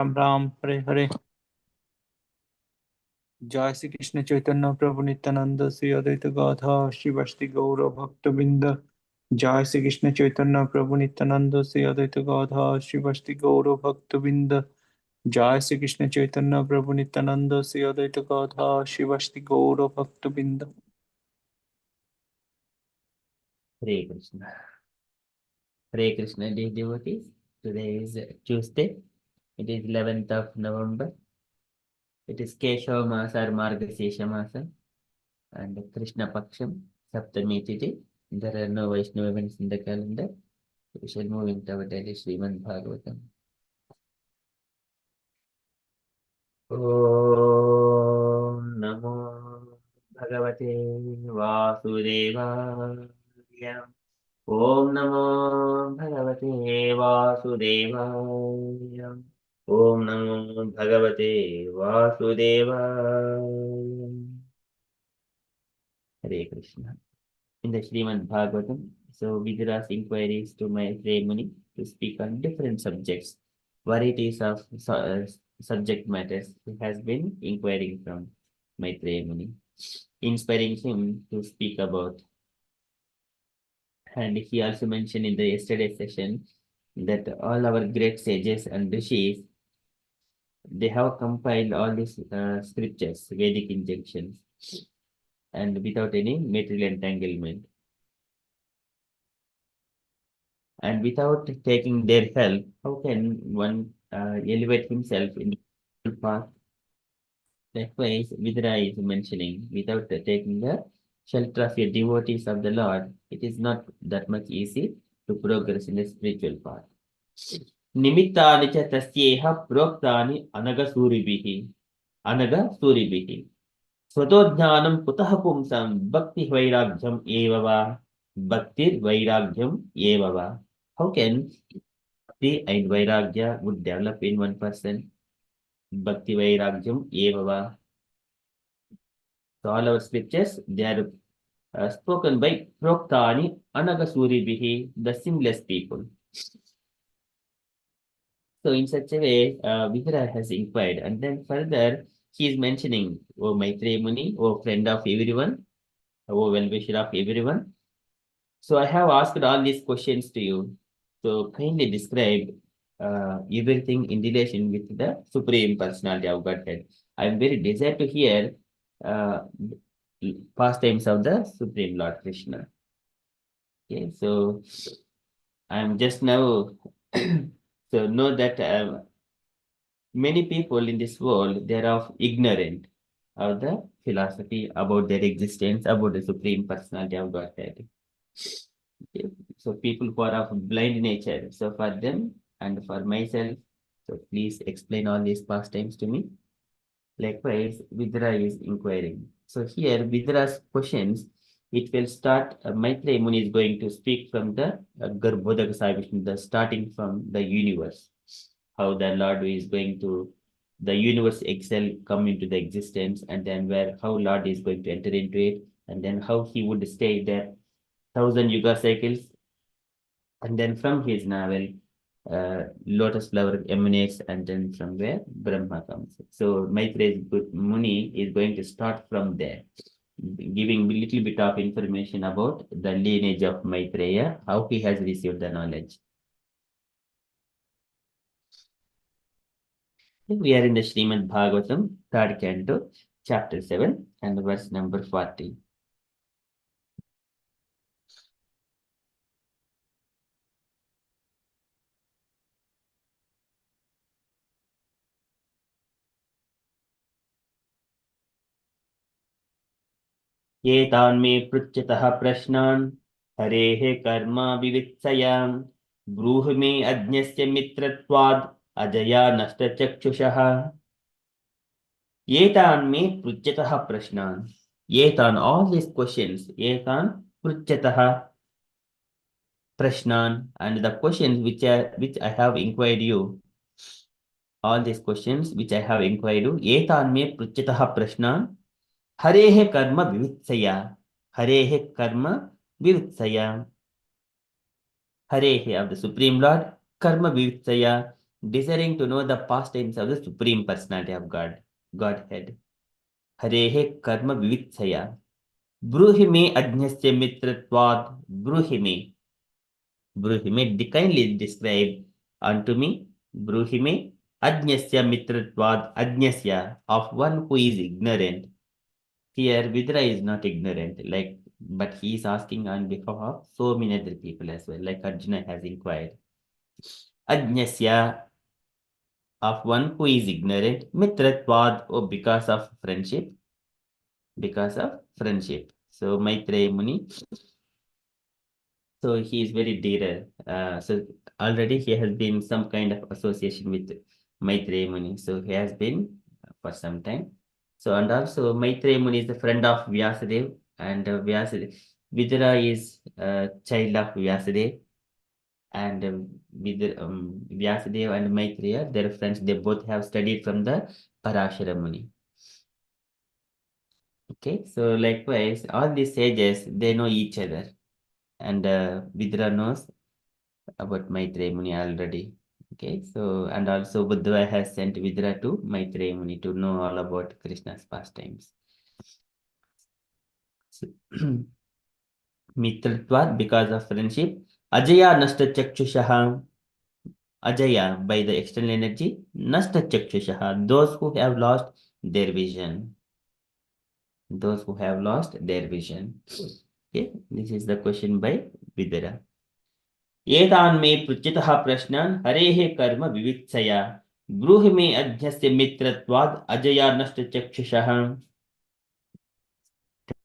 राम राम हरे हरे। जय श्री कृष्ण चैतन्य प्रभु नित्यानंद श्री अद्वैत गाधा शिवस्ति गौर भक्त बिंद। जय श्री कृष्ण चैतन्य प्रभु नित्यानंद श्री अद्वैत गाधा शिवस्ति गौर भक्त बिंद। जय श्री कृष्ण चैतन्य प्रभु नित्यानंद श्री अद्वैत गाधा शिवस्ति गौर भक्त बिंद। Hare Krishna. Hare Krishna, dear devotees. Today is Tuesday. It is 11th of November. It is Keshava Masa or Margasesha Masa and Krishna Paksham, Saptami Tithi. There are no Vaishnava events in the calendar. We shall move into our daily Srimad Bhagavatam. Om Namo Bhagavate Vasudevaya. Om Namo Bhagavate Vasudevaya. Om Namo Bhagavate Vasudevaya. Hare Krishna. In the Srimad Bhagavatam, so Vidura's inquiries to Maitreya Muni to speak on different subjects, varieties of subject matters he has been inquiring from Maitreya Muni, inspiring him to speak about. And he also mentioned in the yesterday session that all our great sages and rishis, they have compiled all these scriptures, Vedic injunctions, and without any material entanglement. And without taking their help, how can one elevate himself in the path? Likewise, Vidra is mentioning, without taking the shelter of your devotees of the Lord, it is not that much easy to progress in the spiritual path. निमित्तानि च तस्येह प्रोक्तानि अनघसूरिभिः अनघसूरिभिः स्वतोज्ञानं कुतः पुंसां भक्तिवैराग्यम् एव वा भक्तिर्वैराग्यम् एव वा. How can bhakti and vairagya would develop in one person? Bhakti vairagyam eva va. So all our scriptures, they are spoken by proktani anagasuribihi, the sinless people. So in such a way, Vihara has inquired, and then further he is mentioning, O Maitreya Muni, O friend of everyone, O well-wisher of everyone. So I have asked all these questions to you. So kindly describe everything in relation with the Supreme Personality of Godhead. I am very desired to hear uh, pastimes of the Supreme Lord Krishna. Okay, so I am just now so know that many people in this world, they are of ignorant of the philosophy about their existence, about the Supreme Personality of Godhead. Okay. So people who are of blind nature, so for them and for myself, so please explain all these pastimes to me. Likewise, Vidra is inquiring. So here, Vidra's questions, it will start, Maitreya Muni is going to speak from the Garbhodaka Vishnu, the starting from the universe, how the Lord is going to, the universe excel come into the existence, and then where, how Lord is going to enter into it, and then how he would stay there, 1,000 yuga cycles, and then from his navel, lotus flower emanates, and then from where Brahma comes. So Maitreya Muni is going to start from there, giving a little bit of information about the lineage of Maitreya, how he has received the knowledge. We are in the Srimad Bhagavatam, third canto, chapter 7, and verse number 40. एतान् मे पृच्छतः प्रश्नान् हरेः कर्मा विवित्सयाम् ब्रूहि मे अज्ञस्य मित्रत्वाद् अजया नष्टचक्षुषः. एतान् मे पृच्छतः प्रश्नान्. एतान्, all these questions, एतान् पृच्छतः prashnan, and the questions which I have inquired you, all these questions which I have inquired you, एतान् मे पृच्छतः प्रश्नान् हरेः कर्म विवित्सया. हरेः कर्म विवित्सया. Hare of the Supreme Lord, Karma Vivitsaya, desiring to know the pastimes of the Supreme Personality of Godhead. Harehe karma vivitsaya. Bruhime ajnasya mitratvad. Bruhime, kindly describe unto me. Bruhime ajnasya mitratvad ajnasya, of one who is ignorant. Here, Vidra is not ignorant, but he is asking on behalf of so many other people as well, like Arjuna has inquired. Ajnasya, of one who is ignorant, mitratvad, or because of friendship, because of friendship. So Maitreya Muni, so he is very dear. So already he has been some kind of association with Maitreya Muni. So he has been for some time. So and also Maitreya Muni is the friend of Vyasadeva, and Vidura is a child of Vyasadeva, and Vyasadeva and Maitreya, their friends, they both have studied from the Parashara Muni. Okay, so likewise, all these sages, they know each other, and Vidura knows about Maitreya Muni already. Okay, so and also Buddha has sent Vidura to Maitreya Muni to know all about Krishna's pastimes. So, Mitratvat, because of friendship. Ajaya Nasta Chakshushaha. Ajaya, by the external energy. Nasta Chakshushaha, those who have lost their vision. Those who have lost their vision. Okay, this is the question by Vidura. एतान् मे पृच्छितः प्रश्नान् हरेः कर्म विवित्सया ब्रूहि मे अध्यस्य मित्रत्वाद् Ajaya नष्टचक्षुषः.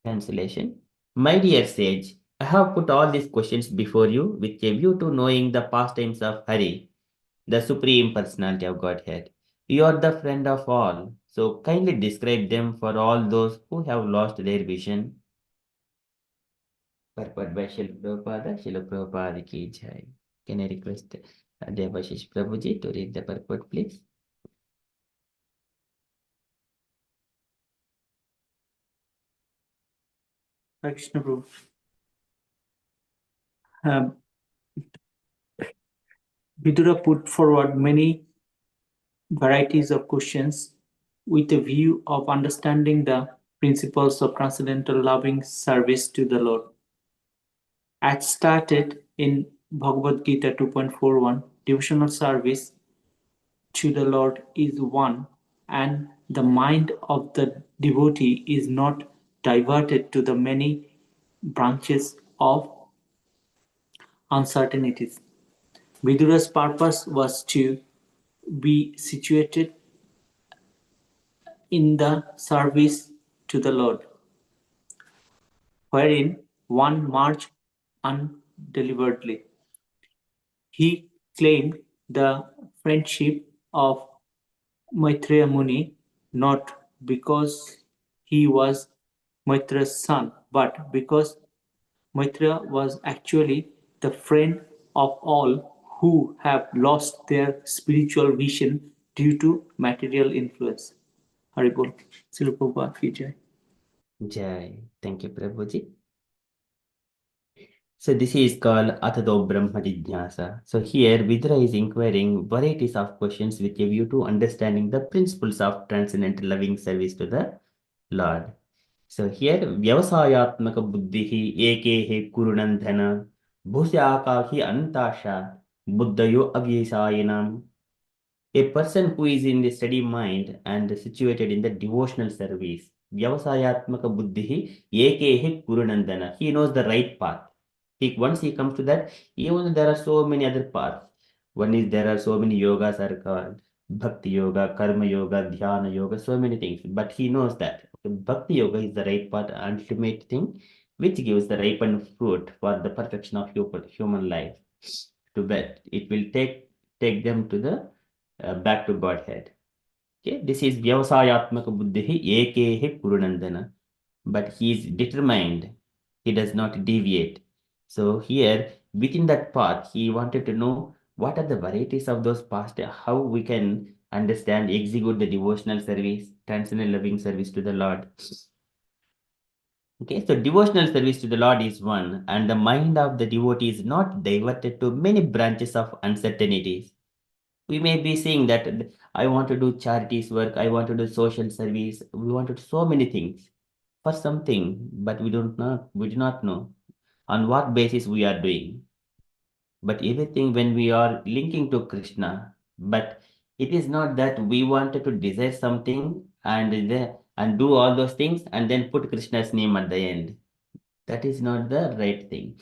Translation. My dear sage, I have put all these questions before you with a view to knowing the pastimes of Hari, the Supreme Personality of Godhead. You are the friend of all, so kindly describe them for all those who have lost their vision. Purport by Srila Prabhupada ki jai. Can I request Devashish Prabhuji to read the purport, please? Krishna Prabhu. Um, Vidura put forward many varieties of questions with a view of understanding the principles of transcendental loving service to the Lord. As stated in Bhagavad Gita 2.41, devotional service to the Lord is one, and the mind of the devotee is not diverted to the many branches of uncertainties. Vidura's purpose was to be situated in the service to the Lord, wherein one marched undeliberately. He claimed the friendship of Maitreya Muni not because he was Maitreya's son, but because Maitreya was actually the friend of all who have lost their spiritual vision due to material influence. Haribol. Srila Prabhupada ki jai. Jai. Thank you, Prabhuji. So this is called Atado Brahma Jignasa. So here Vidura is inquiring varieties of questions with a view to understanding the principles of transcendental loving service to the Lord. So here Vyavasayatmaka Buddhihi Ekehe Kurunandhana Bhusyakahi Antasha Buddhayo Avyasayinam. A person who is in the steady mind and situated in the devotional service. Vyavasayatmaka Buddhihi Ekehe Kurunandana. He knows the right path. Once he comes to that, even there are so many other paths. One is there are so many yogas are called bhakti yoga, karma yoga, dhyana yoga, so many things. But he knows that bhakti yoga is the right path, ultimate thing, which gives the ripened fruit for the perfection of human life. To bet it will take them to the back to Godhead. Okay, this is Vyavasayatmaka Buddhihi Ekehe Kurunandana. But he is determined, he does not deviate. So here, within that path, he wanted to know what are the varieties of those past, how we can understand, execute the devotional service, transcendental loving service to the Lord. Okay, so devotional service to the Lord is one, and the mind of the devotee is not diverted to many branches of uncertainties. We may be saying that I want to do charities work, I want to do social service, we want to do so many things for something, but we do not know on what basis we are doing. But everything when we are linking to Krishna, but it is not that we wanted to desire something and do all those things and then put Krishna's name at the end. That is not the right thing.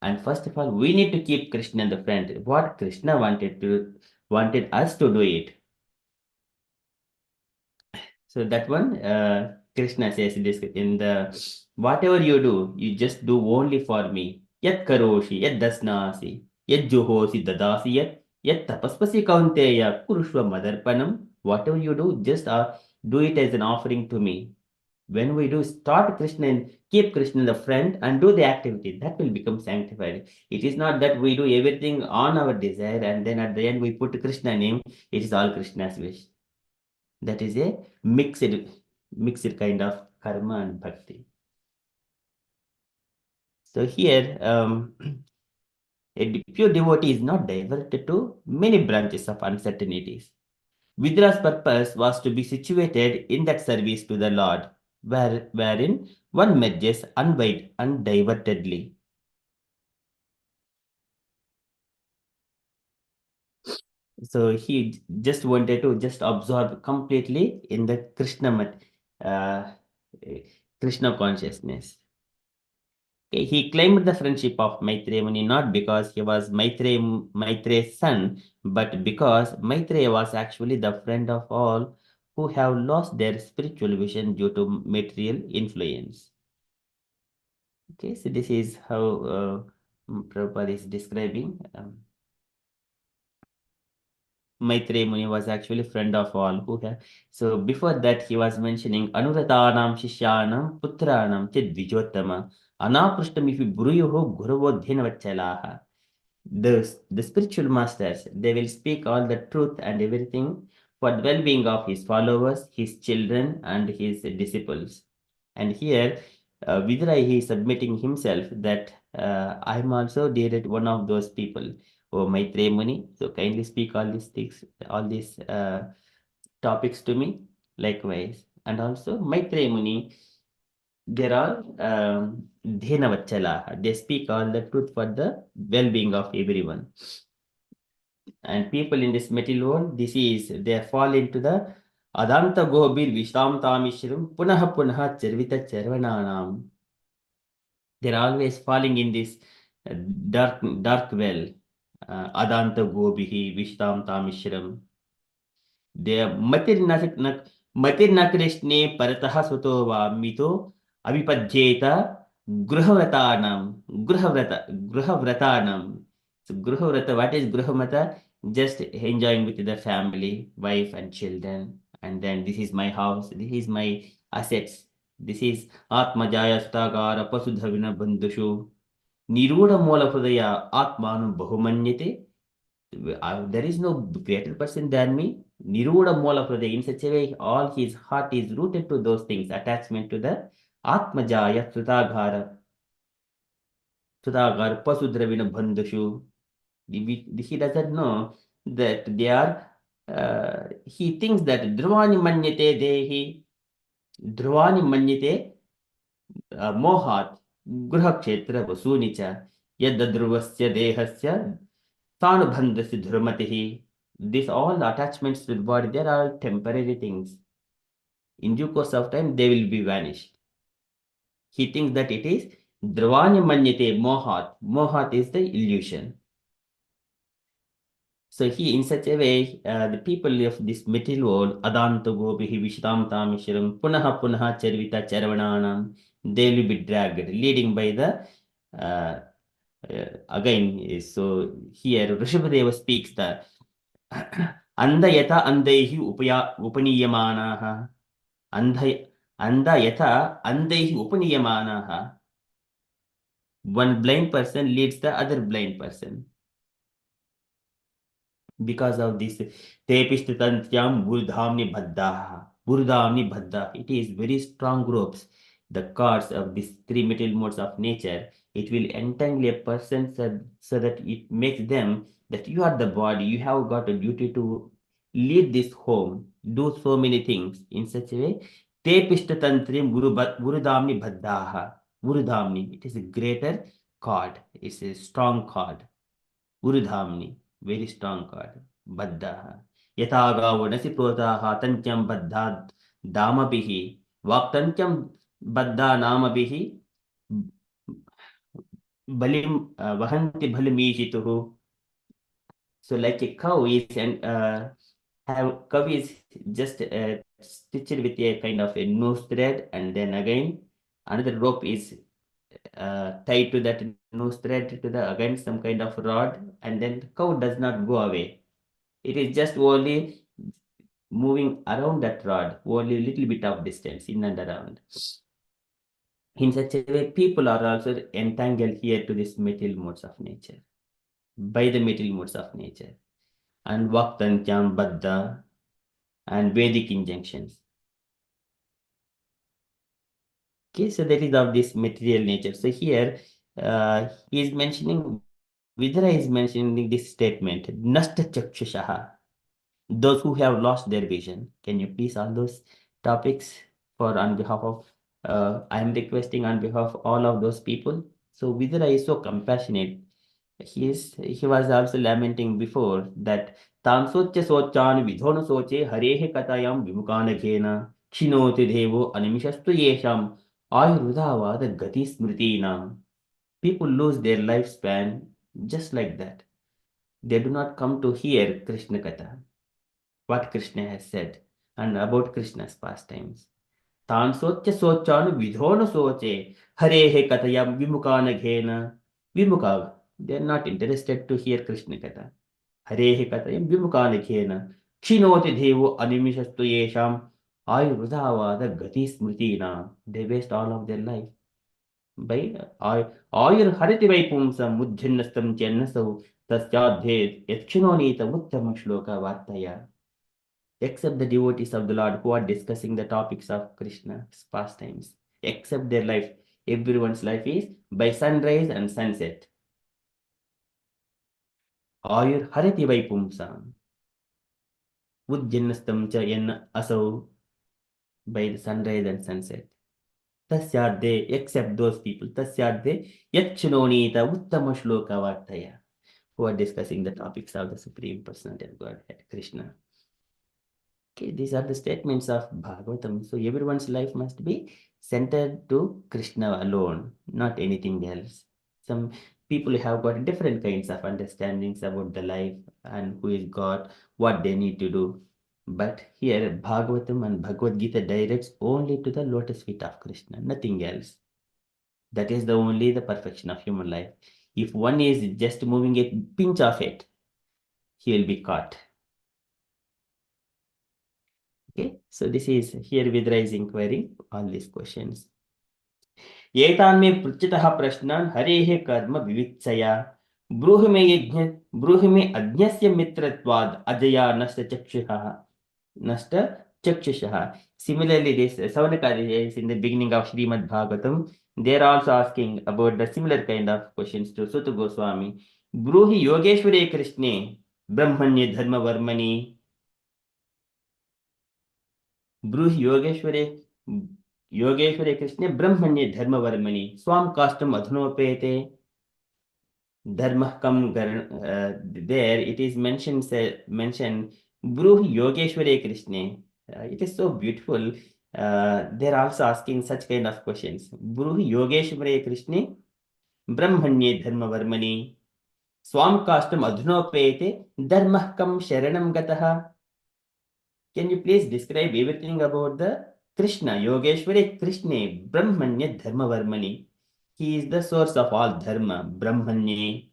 And first of all, we need to keep Krishna in the front. What Krishna wanted us to do it. So that one, Krishna says this in the whatever you do, you just do only for me. Yat karoshi, yat dasnasi, yat juhosi dadasi, yat tapaspasi kaunteya, kurushva madarpanam. Whatever you do, just do it as an offering to me. When we do start Krishna and keep Krishna in the front and do the activity, that will become sanctified. It is not that we do everything on our desire and then at the end we put Krishna name, it is all Krishna's wish. That is a mixed kind of karma and bhakti. So here, a pure devotee is not diverted to many branches of uncertainties. Vidra's purpose was to be situated in that service to the Lord, wherein one merges undivertedly. So he just wanted to just absorb completely in the uh, Krishna consciousness. Okay, he claimed the friendship of Maitreya Muni not because he was Maitreya's son, but because Maitreya was actually the friend of all who have lost their spiritual vision due to material influence. Okay, so this is how Prabhupada is describing. Maitreya Muni was actually friend of all who have. So before that, he was mentioning Anuratanam Shishyanam Putranam Chidvijottama Anaprushtamifi Bruyuho Guruvodhinavachalaha. The spiritual masters, they will speak all the truth and everything for the well-being of his followers, his children, and his disciples. And here, Vidura, he is submitting himself that I am also dear one of those people. Oh, Maitreya Muni, so kindly speak all these things, all these topics to me. Likewise, and also Maitreya Muni, there are Dhenavachala. They speak all the truth for the well-being of everyone. And people in this material world, this is they fall into the Adanta Gobir Vishtam Tamishram Punaha Punaha Charvita Charvananam. They're always falling in this dark well. Adanta Gobihi Vishtam Tamishram. मतिर्न कृष्णे परतः सुतो वा मितो अविपज्येत गृहव्रतानां गृहव्रतानां. So Gruhavrata, what is Gruhamata? Just enjoying with the family, wife and children. And then this is my house, this is my assets. This is Atmajaya Stagara Pasudhavina Bandhushu. Niruda Mola Pradaya Atmanu Bahumanyate. There is no greater person than me. Niruda Mola Pradaya. In such a way, all his heart is rooted to those things, attachment to the Atmajaya Sudagara Pasudravina Bandhushu. He doesn't know that they are, he thinks that Dhruvani Manyate Dehi, Dhruvani Manyate Mohat, Gruhakshetra Vasunicha, Yadadruvasya Dehasya, Tanubhandasya Dhurmatihi. These all attachments to the body, they are all temporary things. In due course of time, they will be vanished. He thinks that it is Dhruvani Manyate Mohat. Mohat is the illusion. So he, in such a way, the people of this material world, Adanta Gopihi Vishtam Tamisharam, Punaha Punaha Charvita Charvananam, they will be dragged, leading by the again. So here Rishabhadeva speaks the Anda Yata Andehi Upaniyamanaha. Anda Yata Andehi Upaniyamanaha. One blind person leads the other blind person. Because of this tepistatantyam burdhamni bhaddaha. Burdhamni bhadda. It is very strong ropes. The cords of these three material modes of nature, it will entangle a person so that it makes them that you are the body, you have got a duty to lead this home, do so many things in such a way. Te Pishtantrim Gurudamni Bhaddaha. Gurudamni, it is a greater cord, it's a strong cord. Gurudhamni, very strong cord. Bhaddaha. Yathaga Vanasi Protaha Tantyam Baddha Damabihi. Vaktantyam Baddha Namabihi. Balim Vahanti Balimijituhu. So like a cow is and have cow is just stitched with a kind of a nose thread, and then again another rope is tied to that nose thread to the again some kind of rod, and then the cow does not go away. It is just only moving around that rod, only a little bit of distance in and around. In such a way, people are also entangled here to this material modes of nature, by the material modes of nature. And Vaktantyam Baddha and Vedic injunctions. Okay, so that is of this material nature. So here he is mentioning, Vidra is mentioning this statement, Nasta Chakshushaha, those who have lost their vision. Can you please on those topics for on behalf of, I am requesting on behalf of all of those people. So Vidra is so compassionate. He was also lamenting before that Tam Socha Sochan Vidhona Soche Harehe Katayam Vimukanakena Kshinote Devo Animishastu Yesham Ayurudava the Gati Smritinam. People lose their lifespan just like that. They do not come to hear Krishna Katha, what Krishna has said, and about Krishna's pastimes. Tan socha sochanu vidhona soche harehe katayam vimukana ghena. Vimuka, they are not interested to hear Krishna Katha. Harehe katayam vimukana ghena. Kshinote devo animishastu yesham ayurudhavada gati smritina. They waste all of their life. By ayur hariti vai pumsam mujjannastam chennasau tasyadhe yatchinonita uttama shloka vartaya. Except the devotees of the Lord who are discussing the topics of Krishna's pastimes. Except their life, everyone's life is by sunrise and sunset. Ayur harati vai pumsam. Ujjannastam cha yenna asau, by the sunrise and sunset. Tasyadde, except those people. Tasyadde yachinonita uttama shloka vartaya, who are discussing the topics of the Supreme Personality of Godhead, Krishna. Okay, these are the statements of Bhagavatam. So everyone's life must be centered to Krishna alone, not anything else. Some people have got different kinds of understandings about the life and who is God, what they need to do. But here Bhagavatam and Bhagavad Gita directs only to the lotus feet of Krishna, nothing else. That is the only the perfection of human life. If one is just moving a pinch of it, he will be caught. Okay, so this is here Vidra is inquiring all these questions. एतान् मे पृच्छतः प्रश्नान् हरेः कर्म विवित्सया ब्रूहि मे अज्ञस्य मित्रत्वाद् अजया नष्ट चक्षुषः. Similarly, this Savanakari is in the beginning of Srimad Bhagavatam. They are also asking about the similar kind of questions to Suta Goswami. Bruhi Yogeshware Krishne Brahmanya Dharma Varmani. Bruhi Yogeshware Krishne Brahmanya Dharma Varmani. Swam Kastam Adhnopete. Dharma kam there it is mentioned Bruhi Yogeshware Krishne. It is so beautiful. They're also asking such kind of questions. Bruhi Yogeshware Krishne Brahmanye Dharma Varmani Swam Kastam Adhnopete Dharma kam Sharanam Gataha. Can you please describe everything about the Krishna, Yogeshware Krishna, Brahmanya Dharma Varmani? He is the source of all dharma, Brahmanya,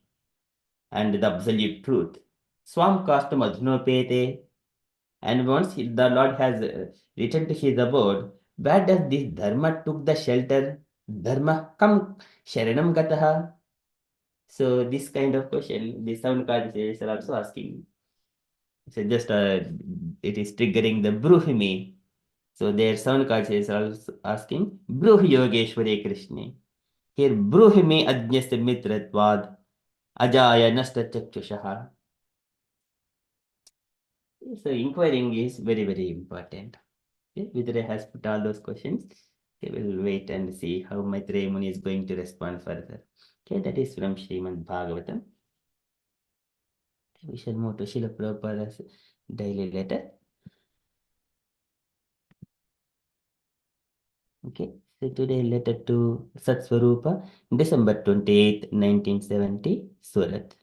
and the absolute truth. Swam Kastam Adhnopete. And once the Lord has returned to his abode, where does this dharma took the shelter? Dharma kam sharanam gataha. So this kind of question, the Savanakari are also asking. So just it is triggering the Bruhimi. So their Savanakari is also asking Bruhi Yogeshware Krishna. Here Bruhimi Ajnasya Mitratvad Ajaya Nasta Chakshushaha. So inquiring is very, very important. Okay, Vidura has put all those questions. Okay, we'll wait and see how Maitreya Muni is going to respond further. Okay, that is from Srimad Bhagavatam. We shall move to Srila Prabhupada's daily letter. Okay, so today letter to Satswarupa, December 28th, 1970, Surat.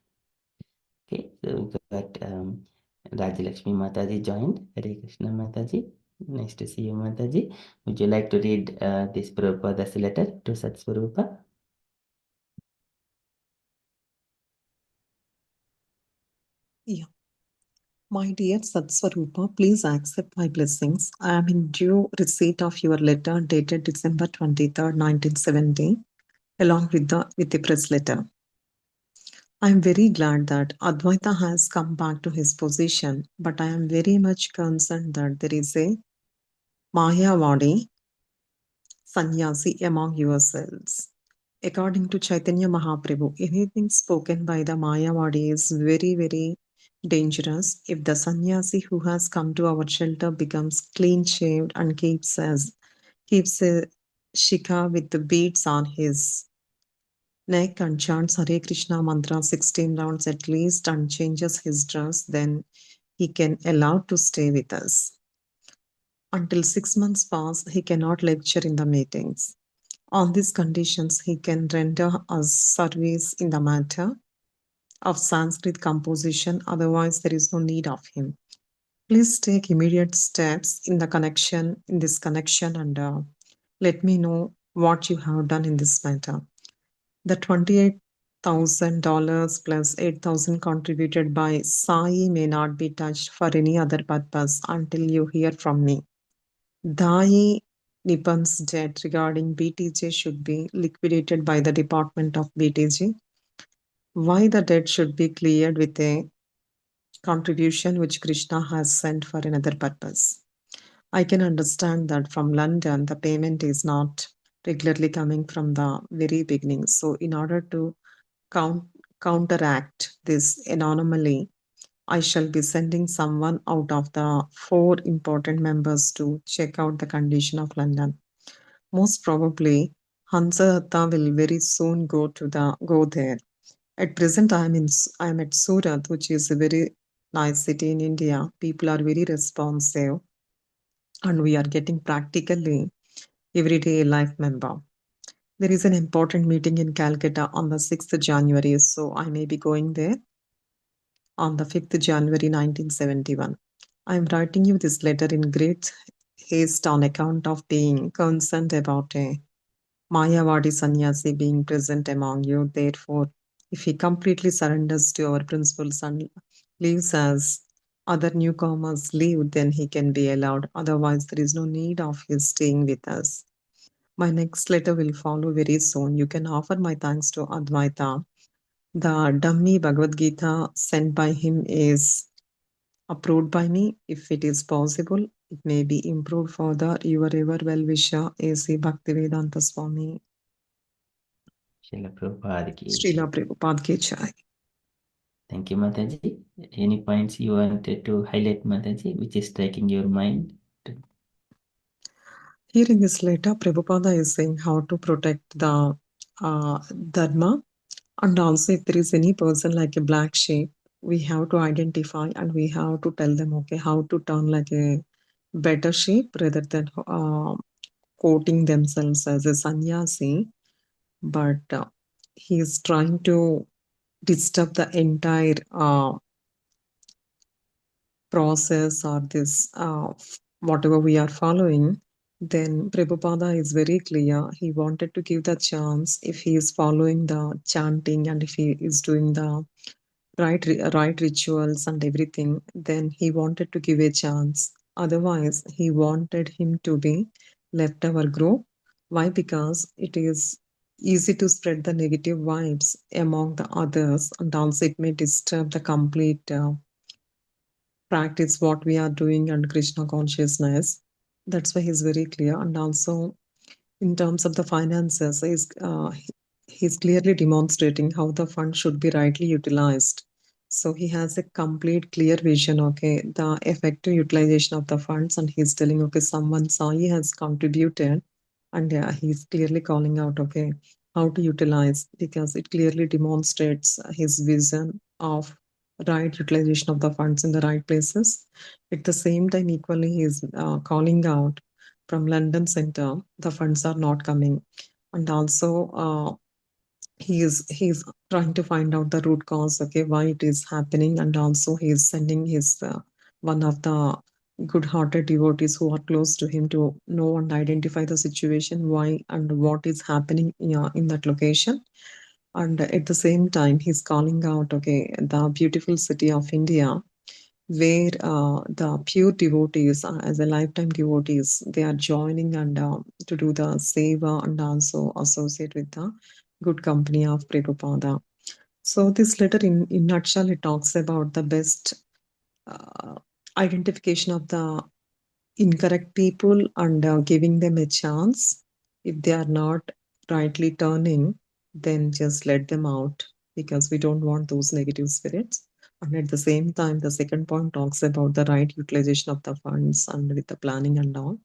Okay, so we got Rajalakshmi Mataji joined. Hare Krishna Mataji. Nice to see you, Mataji. Would you like to read this Prabhupada's letter to Satswarupa? Yeah. My dear Satswarupa, please accept my blessings. I am in due receipt of your letter dated December 23rd, 1970, along with the press letter. I am very glad that Advaita has come back to his position, but I am very much concerned that there is a Mayavadi sannyasi among yourselves. According to Chaitanya Mahaprabhu, anything spoken by the Mayavadi is very, very dangerous. If the sannyasi who has come to our shelter becomes clean shaved and keeps a shikha with the beads on his neck and chants Hare Krishna mantra 16 rounds at least and changes his dress, then he can allow to stay with us. Until 6 months pass, he cannot lecture in the meetings. On these conditions, he can render us service in the matter of Sanskrit composition, otherwise, there is no need of him. Please take immediate steps in this connection, and let me know what you have done in this matter. The $28,000 plus 8,000 contributed by Sai may not be touched for any other purpose until you hear from me. Dai Nipan's debt regarding BTJ should be liquidated by the Department of BTG. Why the debt should be cleared with a contribution which Krishna has sent for another purpose. I can understand that from London the payment is not regularly coming from the very beginning. So, in order to count, counteract this anomaly, I shall be sending someone out of the four important members to check out the condition of London. Most probably, Hansahatta will very soon go there. At present, I am at Surat, which is a very nice city in India. People are very responsive, and we are getting practically everyday life member. There is an important meeting in Calcutta on the 6th January, so I may be going there on the 5th January 1971. I am writing you this letter in great haste on account of being concerned about a Mayavadi sannyasi being present among you. Therefore, if he completely surrenders to our principles and leaves as other newcomers leave, then he can be allowed. Otherwise, there is no need of his staying with us. My next letter will follow very soon. You can offer my thanks to Advaita. The dummy Bhagavad Gita sent by him is approved by me. If it is possible, it may be improved further. Your ever well wisher, A.C. Bhaktivedanta Swami. Srila Prabhupada ki Srila jai. Prabhupada Ki Jai. Thank you, Mataji. Any points you wanted to highlight, Mataji, which is striking your mind? Here in this letter, Prabhupada is saying how to protect the Dharma, and also if there is any person like a black sheep, we have to identify and we have to tell them, okay, how to turn like a better sheep rather than quoting themselves as a sannyasi. But he is trying to disturb the entire process or this whatever we are following. Then Prabhupada is very clear. He wanted to give the chance if he is following the chanting and if he is doing the right rituals and everything, then he wanted to give a chance. Otherwise, he wanted him to be left our group. Why? Because it is easy to spread the negative vibes among the others, and also it may disturb the complete practice what we are doing and Krishna consciousness. That's why he's very clear. And also in terms of the finances, he's clearly demonstrating how the fund should be rightly utilized. So he has a complete clear vision, okay, the effective utilization of the funds, and he's telling, okay, someone Sai has contributed, and yeah, he's clearly calling out, okay, how to utilize, because it clearly demonstrates his vision of right utilization of the funds in the right places. At the same time, equally, he's calling out from London Center, the funds are not coming, and also he's trying to find out the root cause, okay, why it is happening, and also he's sending his one of the good-hearted devotees who are close to him to know and identify the situation, why and what is happening, yeah, in that location. And at the same time, he's calling out, okay, the beautiful city of India, where the pure devotees, as a lifetime devotees, they are joining and to do the seva and also associate with the good company of Prabhupada. So this letter, in nutshell, it talks about the best uh, identification of the incorrect people and giving them a chance. If they are not rightly turning, then just let them out, because we don't want those negative spirits. And at the same time, the second point talks about the right utilization of the funds and with the planning and all.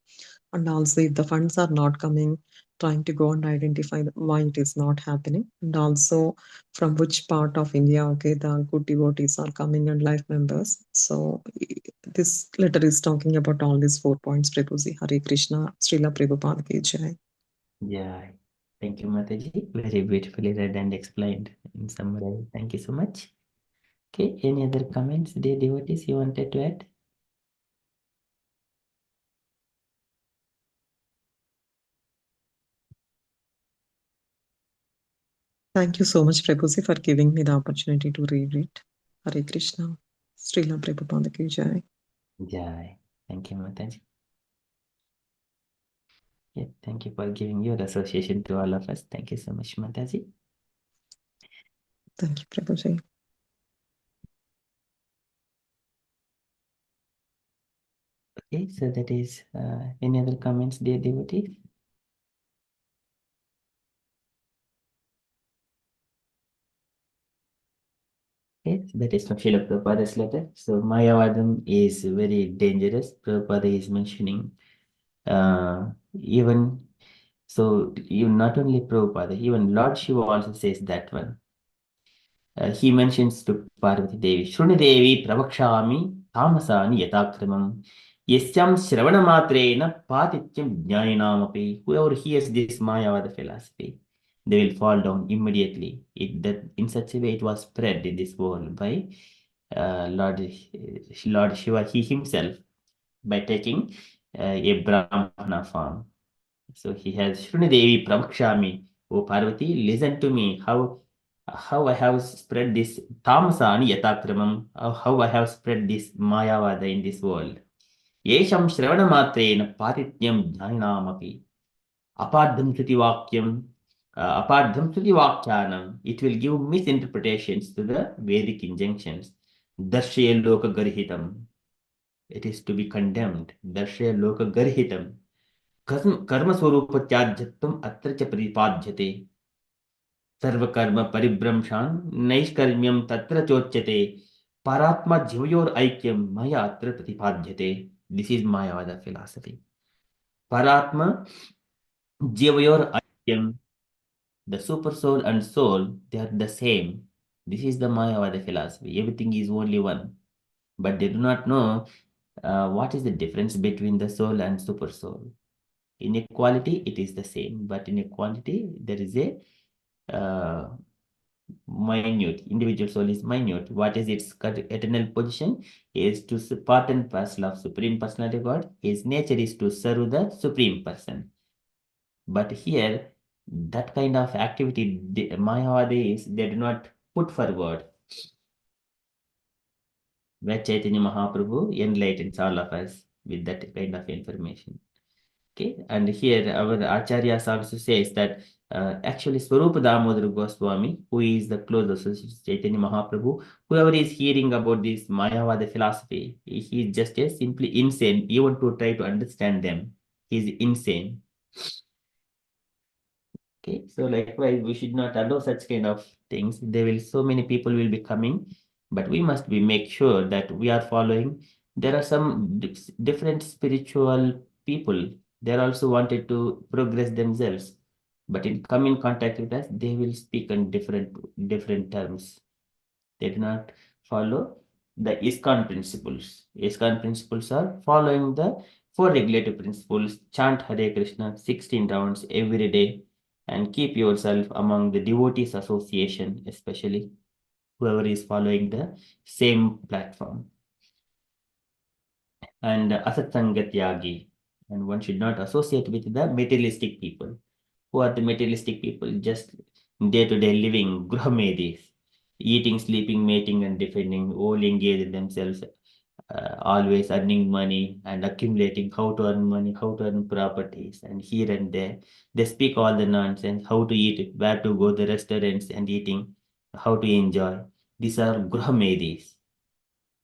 And also, if the funds are not coming, trying to go and identify why it is not happening, and also from which part of India, okay, the good devotees are coming and life members. So this letter is talking about all these 4 points. Prabhuji, Hare Krishna, Srila Prabhupada ki jai. Yeah. Thank you, Mataji. Very beautifully read and explained in summary. Thank you so much. Okay, any other comments, dear devotees, you wanted to add? Thank you so much, Prabhuji, for giving me the opportunity to read it. Hare Krishna, Srila Prabhupada ki jai. Jai. Thank you, Mataji. Yeah, thank you for giving your association to all of us. Thank you so much, Mataji. Thank you, Prabhuji. Okay, so that is any other comments, dear devotees? Okay, so that is from Srila Prabhupada's letter. So Mayavadam is very dangerous. Prabhupada is mentioning even so, even not only Prabhupada, even Lord Shiva also says that one. He mentions to Parvati Devi, Shruni Devi Pravakshami Tamasani Yatakramam Yasyam Shravana Patityam Jnaninamapi. Whoever hears this Mayavada philosophy, they will fall down immediately. That in such a way it was spread in this world by Lord Shiva, he himself, by taking a Brahmana form. So he has Shruni Devi Pravakshami. O Parvati, listen to me. How I have spread this tamasani yatakramam, how I have spread this mayavada in this world. Yesham shravana matrena patityam jnanamapi. Apardham shruti vakyam, apardham shruti vakyanam. It will give misinterpretations to the Vedic injunctions. Darshaya loka garhitam. It is to be condemned. Darshaya loka garhitam. कर्मस्वरूपत्याज्यत्वम् अत्र च प्रतिपाद्यते सर्वकर्म परिभ्रंशान् नैष्कर्म्यं तत्र चोच्यते परात्मा जीवयोर ऐक्यं मया अत्र प्रतिपाद्यते. This is Mayavada philosophy. Paratma जीवयोर ऐक्यं, the super soul and soul, they are the same. This is the Mayavada philosophy. Everything is only one, but they do not know what is the difference between the soul and super soul. In equality, it is the same, but in equality, there is a minute. Individual soul is minute. What is its eternal position? Is to part and parcel of Supreme Personality of God. His nature is to serve the Supreme Person. But here, that kind of activity, Mayavadis, they do not put forward. Where Chaitanya Mahaprabhu enlightens all of us with that kind of information. Okay, and here our Acharyas also says that actually Swarupa Damodar Goswami, who is the close associate of Chaitanya Mahaprabhu, whoever is hearing about this Mayavada philosophy, he is just a simply insane, even to try to understand them. He is insane. Okay, so likewise, we should not allow such kind of things. So many people will be coming, but we must make sure that we are following. There are some different spiritual people. They also wanted to progress themselves, but in come in contact with us, they will speak in different terms. They do not follow the ISKCON principles. ISKCON principles are following the four regulative principles. Chant Hare Krishna 16 rounds every day and keep yourself among the devotees association, especially whoever is following the same platform. And Asatsangat Yagi. And one should not associate with the materialistic people. Who are the materialistic people? Just day-to-day living, Gruhamedis, eating, sleeping, mating, and defending, all engage in themselves, always earning money and accumulating how to earn money, how to earn properties, and here and there. They speak all the nonsense, how to eat, where to go, the restaurants and eating, how to enjoy. These are Gruhamedis.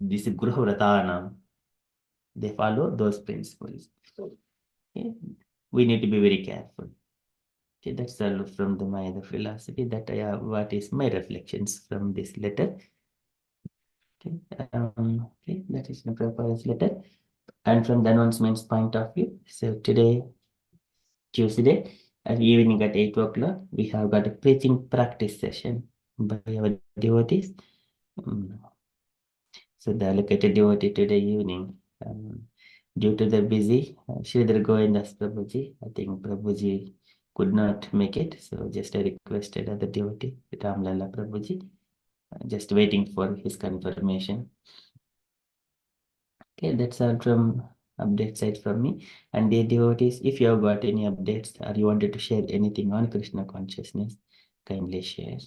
This is Gruhavratanam. They follow those principles. Okay? We need to be very careful. Okay, that's all from my other philosophy. That what is my reflections from this letter. Okay, okay, that is the Prabhupada's letter. And from the announcements point of view, so today, Tuesday, at evening at 8 o'clock, we have got a preaching practice session by our devotees. So the allocated devotee today evening, due to the busy, Sridhar Govindas Prabhuji, I think Prabhuji could not make it. So just I requested other devotee, Ramlala Prabhuji, just waiting for his confirmation. Okay, that's all from update side from me. And the devotees, if you have got any updates or you wanted to share anything on Krishna consciousness, kindly share.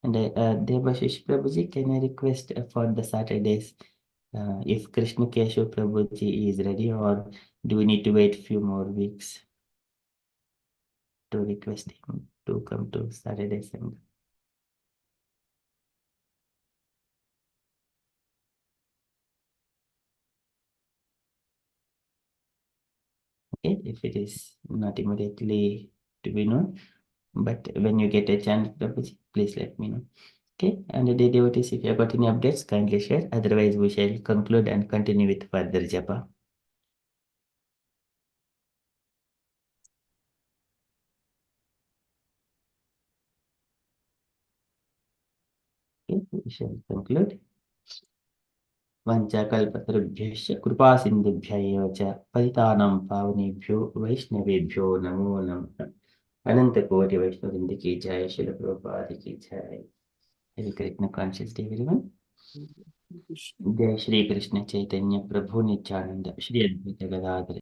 And Devashish Prabhuji, can I request for the Saturdays if Krishna Keshav Prabhuji is ready, or do we need to wait few more weeks to request him to come to Saturday Sangha? Okay, if it is not immediately to be known, but when you get a chance, Prabhuji, please let me know. Okay, and the devotees, if you have got any updates, kindly share. Otherwise, we shall conclude and continue with further japa. Okay, we shall conclude. वंचाकल्पतरुभ्यश्च कृपासिन्धुभ्य एव च पतितानां पावनेभ्यो वैष्णवेभ्यो नमो नमः। अनंत कोटि वैष्णववृंद की जय, श्रील प्रभुपाद की जय। हरे कृष्ण कॉन्शियस डे एवरीवन। जय श्री कृष्ण चैतन्य प्रभु नित्यानंद श्री अद्वैत गदाधर